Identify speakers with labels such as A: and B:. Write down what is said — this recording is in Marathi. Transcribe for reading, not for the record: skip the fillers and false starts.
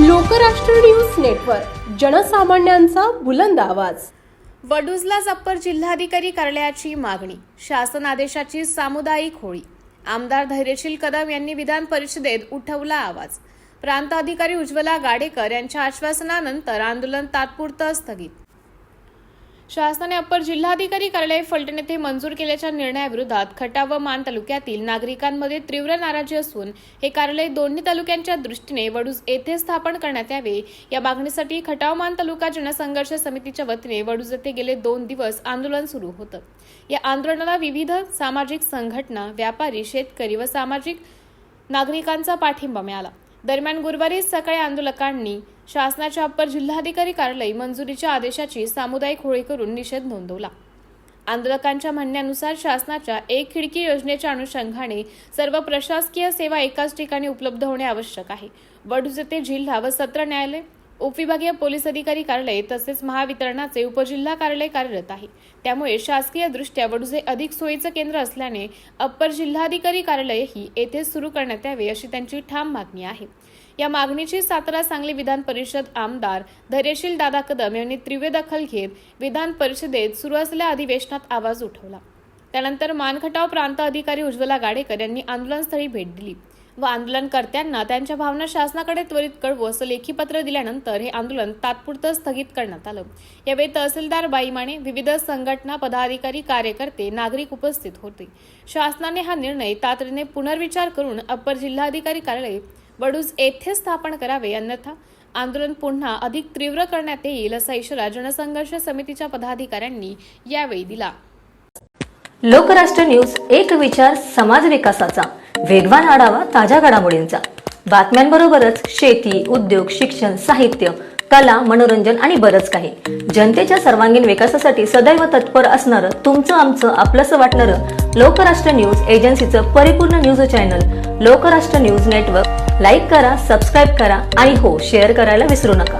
A: लोकराष्ट्र न्यूज नेटवर्क, जनसामान्यांचा बुलंद आवाज.
B: वडूजला अप्पर जिल्हाधिकारी कार्यालयाची मागणी, शासन आदेशाची सामुदायिक होळी. आमदार धैर्यशील कदम यांनी विधान परिषदेत उठवला आवाज. प्रांत अधिकारी उज्ज्वला गाडेकर यांच्या आश्वासनानंतर आंदोलन तात्पुरतं स्थगित. शासनाने अप्पर जिल्हाधिकारी कार्यालय फलटण येथे मंजूर केल्याच्या निर्णयाविरोधात खटाव व मान तालुक्यातील नागरिकांमध्ये तीव्र नाराजी असून हे कार्यालय दोन्ही तालुक्यांच्या दृष्टीने वडूज येथे स्थापन करण्यात यावे या मागणीसाठी खटाव मान तालुका जनसंघर्ष समितीच्या वतीने वडूज येथे गेले 2 दिवस आंदोलन सुरू होतं. या आंदोलनाला विविध सामाजिक संघटना, व्यापारी, शेतकरी व सामाजिक नागरिकांचा पाठिंबा मिळाला. दरम्यान गुरुवारी सकाळी आंदोलकांनी शासनाच्या अप्पर जिल्हाधिकारी कार्यालय मंजुरीच्या आदेशाची सामुदायिक होळी करून निषेध नोंदवला. आंदोलकांच्या म्हणण्यानुसार शासनाच्या एक खिडकी योजनेच्या अनुषंगाने सर्व प्रशासकीय सेवा एकाच ठिकाणी उपलब्ध होणे आवश्यक आहे. वडूज येथे जिल्हा व सत्र न्यायालय, उपविभागीय पोलीस अधिकारी कार्यालय तसेच महावितरणाचे उपजिल्हा कार्यालय कार्यरत आहे. त्यामुळे शासकीय दृष्ट्या वडूज हे अधिक सोयीचं केंद्र असल्याने अप्पर जिल्हाधिकारी कार्यालयही येथे सुरू करण्यात यावे अशी त्यांची ठाम मागणी आहे. या मागणीची सातारा सांगली विधान परिषद आमदार धैर्यशील दादा कदम यांनी तीव्र दखल घेत विधान परिषदेत सुरू असलेल्या अधिवेशनात आवाज उठवला. त्यानंतर मानखटाव प्रांत अधिकारी उज्ज्वला गाडेकर यांनी आंदोलनस्थळी भेट दिली व आंदोलनकर्त्यांना त्यांच्या भावना शासनाकडे त्वरित कळवू असं लेखी पत्र दिल्यानंतर हे आंदोलन तात्पुरतं स्थगित करण्यात आलं. यावेळी तहसीलदार बाई माने, विविध संघटना पदाधिकारी, कार्यकर्ते, नागरिक उपस्थित होते. शासनाने हा निर्णय तातडीने पुनर्विचार करून अप्पर जिल्हाधिकारी कार्यालय वडूज येथे स्थापन करावे, अन्यथा आंदोलन पुन्हा अधिक तीव्र करण्यात येईल असा इशारा जनसंघर्ष समितीच्या पदाधिकाऱ्यांनी यावेळी दिला.
C: लोकराष्ट्र न्यूज, एक विचार समाज विकासाचा, वेगवान आढावा ताज्या घडामोडींचा. बातम्यांबरोबरच शेती, उद्योग, शिक्षण, साहित्य, कला, मनोरंजन आणि बरंच काही. जनतेच्या सर्वांगीण विकासासाठी सदैव तत्पर असणारं, तुमचं आमचं आपलंसं वाटणारं लोकराष्ट्र न्यूज एजन्सीचं परिपूर्ण news channel Lokrashtra news network like करा, सबस्क्राईब करा आणि हो, शेअर करायला विसरू नका.